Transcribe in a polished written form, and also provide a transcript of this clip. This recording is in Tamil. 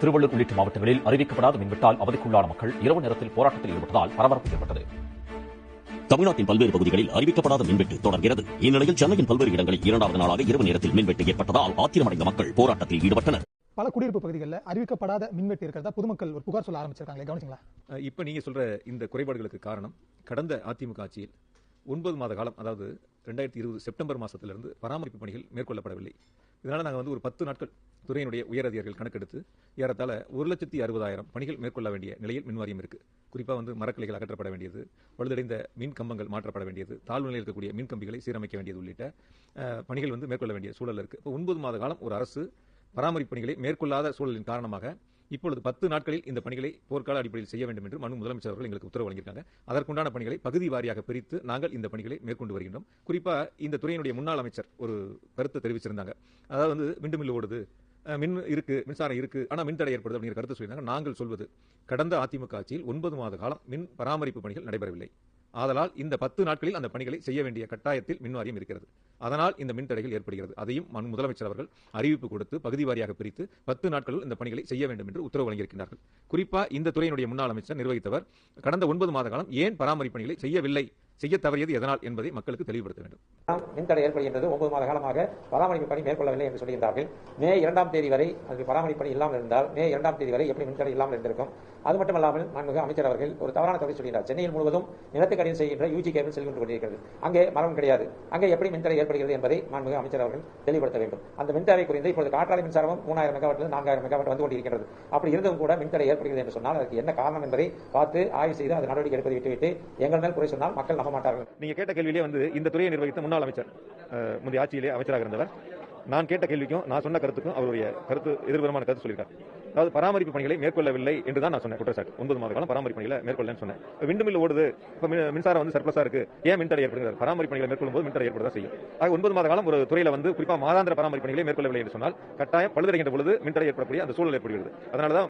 திருவள்ளூர் உள்ளிட்ட மாவட்டங்களில் அறிவிக்கப்படாத மின்வெட்டால் அவதிக்குள்ளான மக்கள் இரவு நேரத்தில் போராட்டத்தில் ஈடுபட்டதால் பரபரப்பு ஏற்பட்டது. தமிழ்நாட்டின் பல்வேறு பகுதிகளில் அறிவிக்கப்படாத மின்வெட்டு தொடர்கிறது. இந்நிலையில் சென்னையின் பல்வேறு இடங்களில் இரண்டாவது நாளாக இரவு நேரத்தில் மின்வெட்டு ஏற்பட்டதால் ஆத்திரமடைந்த மக்கள் போராட்டத்தில் ஈடுபட்டனர். பல குடியிருப்பு பகுதிகளில் அறிவிக்கப்படாத மின்வெட்டு இருக்கிறதா பொதுமக்கள் ஒரு புகார் சொல்ல ஆரம்பிச்சிருக்காங்க. கவனிச்சிங்களா? இப்ப நீங்க சொல்ற இந்த குறைபாடுகளுக்கு காரணம் கடந்த அதிமுக ஆட்சியில் 9 மாத காலம், அதாவது 2020 செப்டம்பர் மாசத்திலிருந்து பராமரிப்பு பணிகள் மேற்கொள்ளப்படவில்லை. இதனால நாங்கள் ஒரு 10 நாட்கள் துறையினுடைய உயரதிகாரிகள் கணக்கெடுத்து ஏறத்தாழ 1,60,000 பணிகள் மேற்கொள்ள வேண்டிய நிலையில் மின்வாரியம் இருக்கு. குறிப்பாக மரக்கிளைகள் அகற்றப்பட வேண்டியது, பழுதடைந்த மின் கம்பங்கள் மாற்றப்பட வேண்டியது, தாழ்வு நிலையில் இருக்கக்கூடிய மின் கம்பிகளை சீரமைக்க வேண்டியது உள்ளிட்ட பணிகள் மேற்கொள்ள வேண்டிய சூழல் இருக்கு. 9 மாத காலம் ஒரு அரசு பராமரிப்பு பணிகளை மேற்கொள்ளாத சூழலின் காரணமாக இப்பொழுது 10 நாட்களில் இந்த பணிகளை போர்க்கால அடிப்படையில் செய்ய வேண்டும் என்று முதலமைச்சர் அவர்கள் எங்களுக்கு உத்தரவு வழங்கியிருக்காங்க. அதற்குண்டான பணிகளை பகுதி வாரியாக பிரித்து நாங்கள் இந்த பணிகளை மேற்கொண்டு வருகின்றோம். குறிப்பா இந்த துறையினுடைய முன்னாள் அமைச்சர் ஒரு கருத்தை தெரிவிச்சிருந்தாங்க. அதாவது விண்டு ஓடுது, மின் இருக்கு, மின்சாரம் இருக்கு, ஆனா மின்தடை ஏற்படுது அப்படிங்கிற கருத்து சொல்லியிருந்தாங்க. நாங்கள் சொல்வது கடந்த அதிமுக ஆட்சியில் 9 மாத காலம் மின் பராமரிப்பு பணிகள் நடைபெறவில்லை. ஆதலால் இந்த 10 நாட்களில் அந்த பணிகளை செய்ய வேண்டிய கட்டாயத்தில் மின்வாரியம் இருக்கிறது. அதனால் இந்த மின்தடைகள் ஏற்படுகிறது. அதையும் முதலமைச்சர் அவர்கள் அறிவிப்பு கொடுத்து பகுதி வாரியாக பிரித்து 10 நாட்களில் இந்த பணிகளை செய்ய வேண்டும் என்று உத்தரவு வழங்கியிருக்கிறார்கள். குறிப்பா இந்த துறையினுடைய முன்னாள் அமைச்சர் நிர்வகித்தவர் கடந்த 9 மாத காலம் ஏன் பராமரிப்பு பணிகளை செய்யவில்லை, செய்ய தவறியது எதனால் என்பதை மக்களுக்கு தெளிவுபடுத்த வேண்டும். மின்தடை ஏற்படுகின்றது, 9 மாத காலமாக பராமரிப்பு பணி மேற்கொள்ளவில்லை என்று சொல்கின்றார்கள். மே 2ஆம் தேதி வரை அது பராமரிப்பு பணி இல்லாமல் இருந்தால் மே 2ஆம் தேதி வரை எப்படி மின்தடை இல்லாமல் இருந்திருக்கும்? அது மட்டுமல்லாமல் மாண்புமிகு அமைச்சர் அவர்கள் ஒரு தவறான தகவலை சொல்கிறார். சென்னையில் முழுவதும் நிலத்துக்கடியில் செய்கின்ற யூஜி கேபிள் செல்கின்ற கொண்டிருக்கிறது. அங்கே மரம் கிடையாது. அங்கே எப்படி மின்தடை ஏற்படுகிறது என்பதை மாண்புமிகு அமைச்சர் அவர்கள் தெளிவுபடுத்த வேண்டும். அந்த மின்தடை குறைந்து இப்பொழுது காற்றாலை மின்சாரமும் 3000 மெகாவாட்டில் 4000 மெகாவாட் வந்து கொண்டிருக்கிறது. அப்படி இருந்தும் கூட மின்தடை ஏற்படுகிறது என்று சொன்னால் அதற்கு என்ன காரணம் என்பதை பார்த்து ஆய்வு செய்து அது நடவடிக்கை எடுப்பதை விட்டுவிட்டு எங்கள் மேல் குறை சொன்னால் மக்கள் நம்ப மாட்டார்கள். நீங்க கேட்ட கேள்வியிலே இந்த துறையை நிர்வகித்த முன்னாள் அமைச்சர் முந்தைய ஆட்சியிலே அமைச்சராக இருந்தவர், நான் கேட்ட கேள்விக்கும் நான் சொன்ன கருத்துக்கும் அவருடைய கருத்து எதிர்விதமான கருத்து சொல்லியிருக்கார். அதாவது பராமரிப்பு பணிகளை மேற்கொள்ளவில்லை என்று தான் நான் சொன்னேன். குற்றச்சாட்டு 9 மாத காலம் பராமரிப்பு பணிகளை மேற்கொள்ளன்னு சொன்னேன். விண்டு ஓடுது, இப்ப மின்சாரம் சர்ப்ளஸா இருக்கு, ஏன் மின்தடை ஏற்படுகிறது? பராமரிப்பு பணிகளை மேற்கொள்ளும் போது மின்தடை ஏற்படுதான் செய்யும். ஆக 9 மாத காலம் ஒரு துறையில குறிப்பா மாதாந்திர பராமரிப்பு பணிகளை மேற்கொள்ளவில்லை என்று சொன்னால் கட்டாயம் பழுதடைகின்ற பொழுது மின்தடை ஏற்படக்கூடிய அந்த சூழல் ஏற்படுகிறது. அதனாலதான்